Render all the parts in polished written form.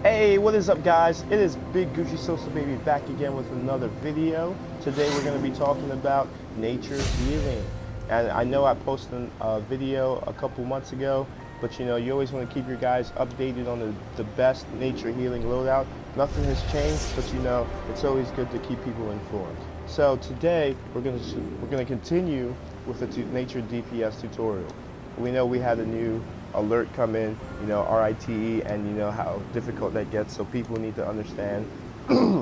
Hey, what is up, guys? It is Big Gucci Sosa Baby back again with another video. Today we're going to be talking about nature healing. And I know I posted a video a couple months ago, but you know, you always want to keep your guys updated on the best nature healing loadout. Nothing has changed, but you know, it's always good to keep people informed. So today we're going to continue with the nature DPS tutorial. We know we had a new alert come in, you know, RITE, and you know how difficult that gets, so people need to understand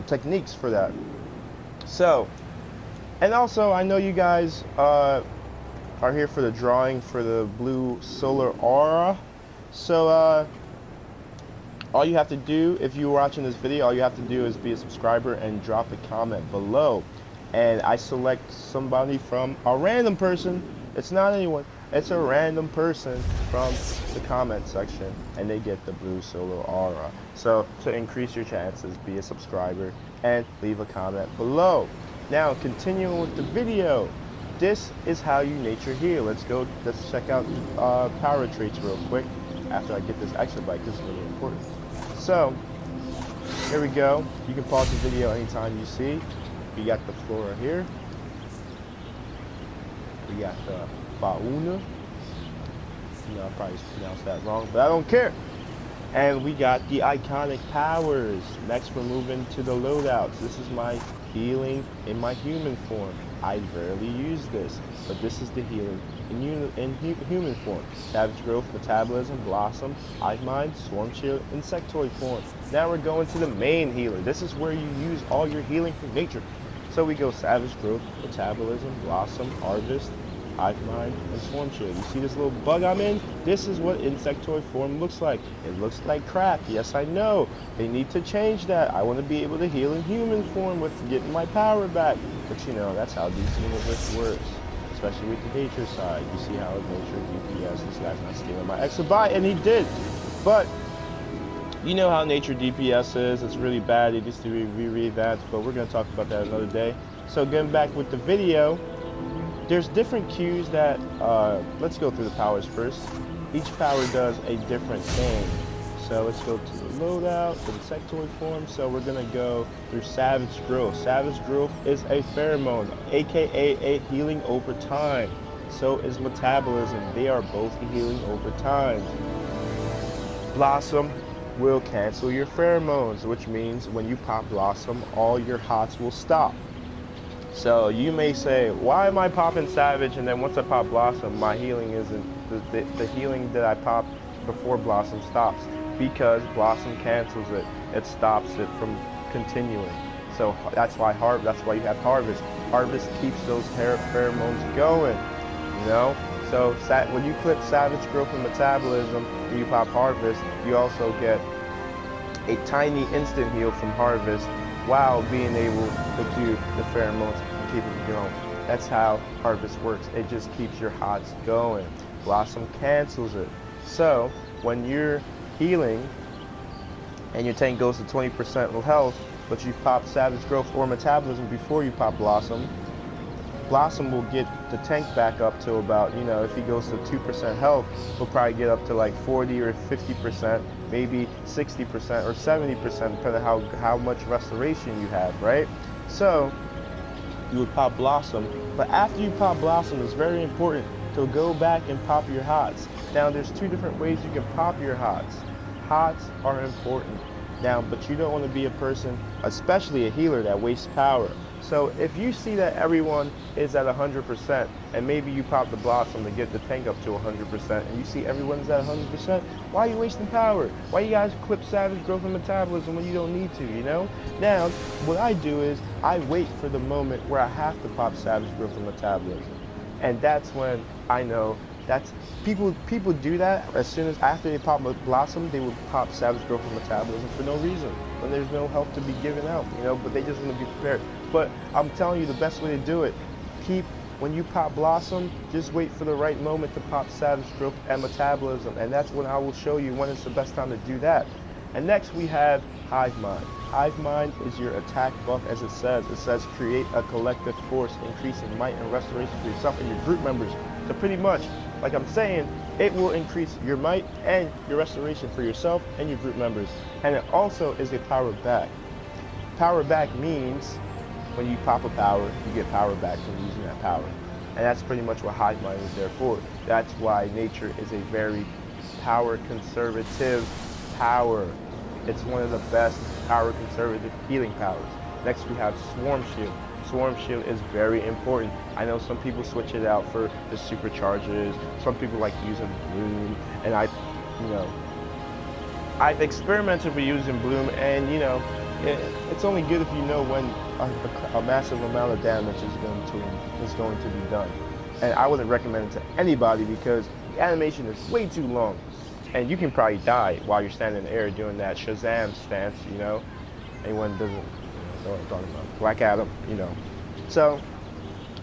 techniques for that. So, and also I know you guys are here for the drawing for the blue solar aura. So all you have to do, if you're watching this video, all you have to do is be a subscriber and drop a comment below, and I select somebody from a random person. It's not anyone. It's a random person from the comment section, and they get the blue solar aura. So to increase your chances, be a subscriber and leave a comment below. Now, continuing with the video, this is how you nature heal. Let's check out power traits real quick after I get this extra bike. This is really important. So here we go. You can pause the video anytime you see. We got the flora here. We got the fauna. You know, I probably pronounced that wrong, but I don't care. And we got the iconic powers. Next, we're moving to the loadouts. This is my healing in my human form. I rarely use this, but this is the healing in human form. Savage growth, metabolism, blossom, hive mind, swarm shield, insectoid form. Now we're going to the main healer. This is where you use all your healing from nature. So we go savage growth, metabolism, blossom, harvest, hive mind, and swarm shield. You see this little bug I'm in? This is what insectoid form looks like. It looks like crap. Yes, I know. They need to change that. I want to be able to heal in human form with getting my power back. But you know, that's how DC Universe works. Especially with the nature side. You see how nature DPS, this guy's not stealing my exabyte, and he did. But you know how nature DPS is. It's really bad. It needs to be revamped, but we're going to talk about that another day. So getting back with the video, there's different cues that, let's go through the powers first. Each power does a different thing. So let's go to the loadout, the insectoid form. So we're going to go through savage growth. Savage growth is a pheromone, aka a healing over time. So is metabolism. They are both healing over time. Blossom will cancel your pheromones, which means when you pop blossom, all your hots will stop. So you may say, why am I popping savage, and then once I pop blossom, my healing isn't, the healing that I pop before blossom stops? Because blossom cancels it. It stops it from continuing. So that's why you have harvest. Harvest keeps those pheromones going, you know? So when you clip savage growth and metabolism and you pop harvest, you also get a tiny instant heal from harvest while being able to do the pheromones and keep it going. That's how harvest works. It just keeps your hots going. Blossom cancels it. So when you're healing and your tank goes to 20% health, but you pop savage growth or metabolism before you pop blossom, Blossom will get the tank back up to about, you know, if he goes to 2% health, he'll probably get up to like 40 or 50%, maybe 60% or 70%, depending on how much restoration you have, right? So you would pop Blossom, but after you pop Blossom, it's very important to go back and pop your hots. Now, there's two different ways you can pop your hots. Hots are important. Now, but you don't want to be a person, especially a healer, that wastes power. So if you see that everyone is at 100%, and maybe you pop the Blossom to get the tank up to 100%, and you see everyone's at 100%, why are you wasting power? Why you guys clip savage growth and metabolism when you don't need to, you know? Now, what I do is I wait for the moment where I have to pop savage growth and metabolism. And that's when I know that's people do that as soon as after they pop Blossom, they will pop savage growth and metabolism for no reason when there's no help to be given out, you know, but they just want to be prepared. But I'm telling you the best way to do it, when you pop Blossom, just wait for the right moment to pop savage growth and metabolism, and that's when I will show you when it's the best time to do that. And next we have hive mind. Hive mind is your attack buff, as it says. It says create a collective force, increasing might and restoration for yourself and your group members. So pretty much, like I'm saying, It will increase your might and your restoration for yourself and your group members. And it also is a power back. Power back means when you pop a power, you get power back from using that power. And that's pretty much what hive mind is there for. That's why nature is a very power conservative power. It's one of the best power conservative healing powers. Next we have Swarm Shield. Swarm Shield is very important. I know some people switch it out for the supercharges. Some people like using Bloom, and I've experimented with using Bloom, and it's only good if you know when a massive amount of damage is going to be done. And I wouldn't recommend it to anybody because the animation is way too long, and you can probably die while you're standing in the air doing that Shazam stance. Anyone doesn't know what I'm talking about? Black Adam, So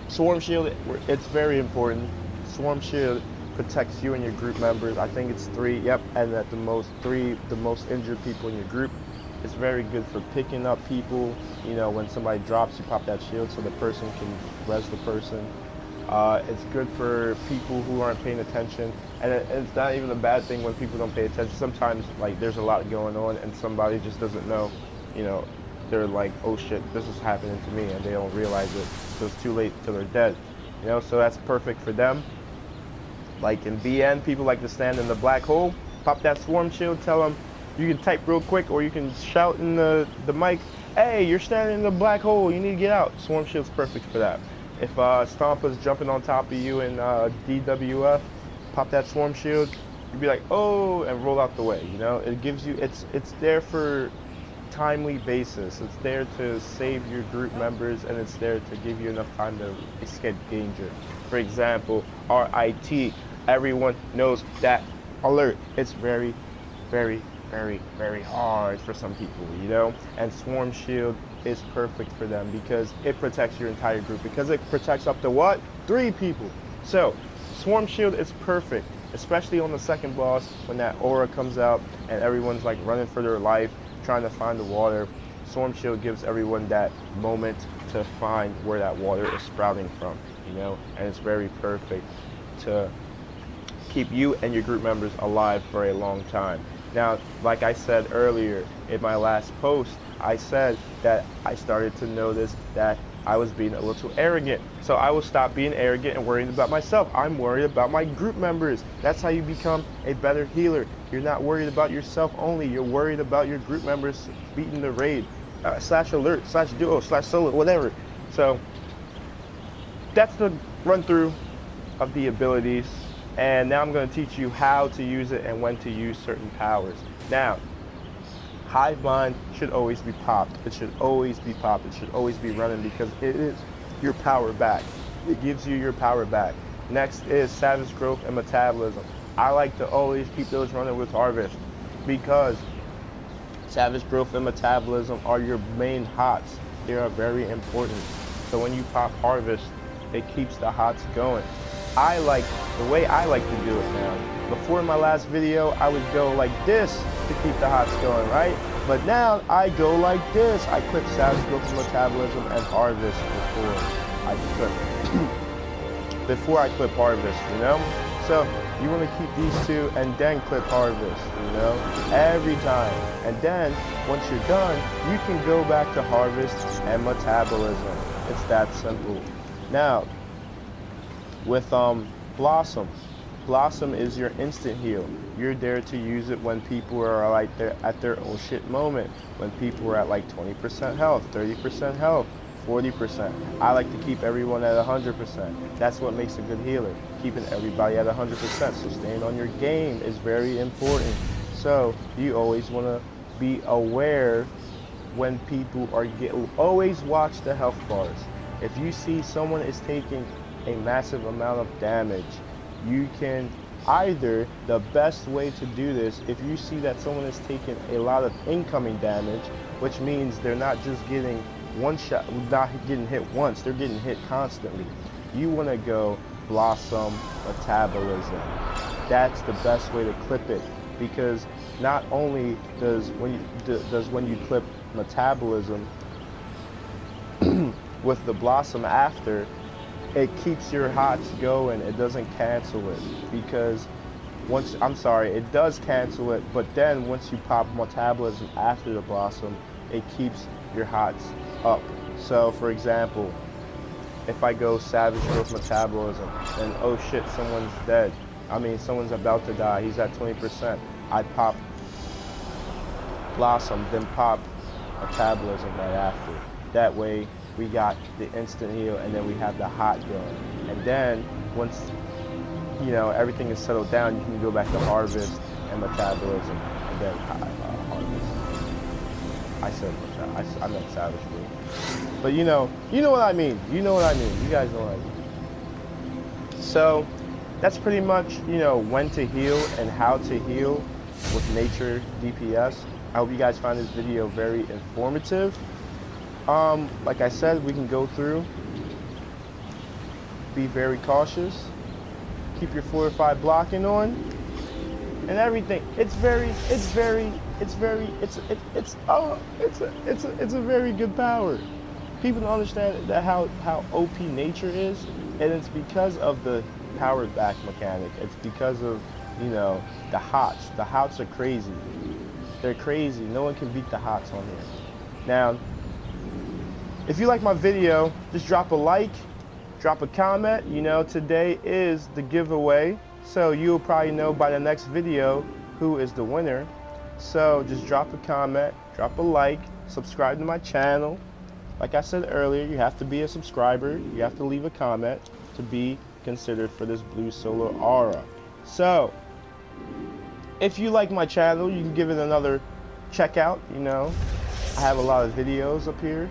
Swarm Shield, it's very important. Swarm Shield protects you and your group members. I think it's 3. Yep, and at the most 3, the most injured people in your group. It's very good for picking up people. When somebody drops, you pop that shield so the person can res the person. It's good for people who aren't paying attention, and it's not even a bad thing when people don't pay attention. Sometimes, like, there's a lot going on, and somebody just doesn't know. They're like, oh shit, this is happening to me, and they don't realize it. So it's too late till they're dead. So that's perfect for them. Like in BN, people like to stand in the black hole, pop that Swarm Shield, tell them. You can type real quick, or you can shout in the mic, hey, you're standing in the black hole, you need to get out. Swarm Shield's perfect for that. If Stompa's jumping on top of you in DWF, pop that Swarm Shield, you'd be like, oh, and roll out the way. It gives you, it's there for timely basis. It's there to save your group members, and it's there to give you enough time to escape danger. For example, RIT, everyone knows that alert. It's very, very, very, very hard for some people, and Swarm Shield is perfect for them because it protects your entire group, because it protects up to what? 3 people. So Swarm Shield is perfect, especially on the second boss when that aura comes out and everyone's like running for their life, trying to find the water. Swarm Shield gives everyone that moment to find where that water is sprouting from, and it's very perfect to keep you and your group members alive for a long time. Now, like I said earlier in my last post, I said that I started to notice that I was being a little arrogant. So I will stop being arrogant and worrying about myself. I'm worried about my group members. That's how you become a better healer. You're not worried about yourself only. You're worried about your group members beating the raid, slash alert, slash duo, slash solo, whatever. So that's the run through of the abilities. And now I'm going to teach you how to use it and when to use certain powers. Now, Hive Mind should always be popped. It should always be popped. It should always be running because it is your power back. It gives you your power back. Next is Savage Growth and Metabolism. I like to always keep those running with Harvest because Savage Growth and Metabolism are your main hots. They are very important. So when you pop Harvest, it keeps the hots going. The way I like to do it now. Before my last video, I would go like this to keep the hots going, right? But now I go like this. I clip Savage Growth and Metabolism and Harvest before I clip Harvest, So you want to keep these two and then clip Harvest, every time. And then once you're done, you can go back to Harvest and Metabolism. It's that simple. Now, with Blossom. Blossom is your instant heal. You're there to use it when people are like at their oh shit moment. When people are at like 20% health, 30% health, 40%. I like to keep everyone at 100%. That's what makes a good healer. Keeping everybody at 100%. So staying on your game is very important. So you always want to be aware when people are always watch the health bars. If you see someone is taking a massive amount of damage, you can either, the best way to do this, if you see that someone is taking a lot of incoming damage, which means they're not just getting one shot, not getting hit once, they're getting hit constantly, you want to go Blossom Metabolism. That's the best way to clip it, because not only does when you clip Metabolism with the Blossom after, it keeps your hots going. It doesn't cancel it, because once, I'm sorry, it does cancel it, but then once you pop metabolism after the blossom, it keeps your hots up. So for example, if I go savage growth metabolism and oh shit, someone's dead, I mean someone's about to die, he's at 20%, I pop blossom, then pop metabolism right after. That way we got the instant heal, and then we have the hot going. And then once, you know, everything is settled down, you can go back to harvest and metabolism, and then harvest. I said I meant savage growth. But you know what I mean. You know what I mean. You guys know what I mean. So that's pretty much, you know, when to heal and how to heal with nature DPS. I hope you guys find this video very informative. Like I said, we can go through. Be very cautious. Keep your fortified blocking on, and everything. It's a very good power. People don't understand that how OP nature is, and it's because of the powered back mechanic. It's because of, you know, the hots. The hots are crazy. They're crazy. No one can beat the hots on here. Now, if you like my video, just drop a like, drop a comment. You know, today is the giveaway, so you'll probably know by the next video who is the winner. So just drop a comment, drop a like, subscribe to my channel. Like I said earlier, you have to be a subscriber, you have to leave a comment to be considered for this blue solar aura. So if you like my channel, you can give it another check out. You know, I have a lot of videos up here,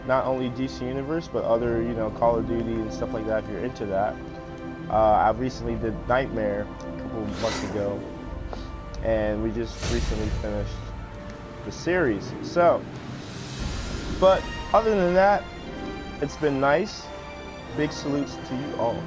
not only DC Universe, but other, you know, Call of Duty and stuff like that if you're into that. I recently did Nightmare a couple of months ago, and we just recently finished the series. So, but other than that, it's been nice. Big salutes to you all.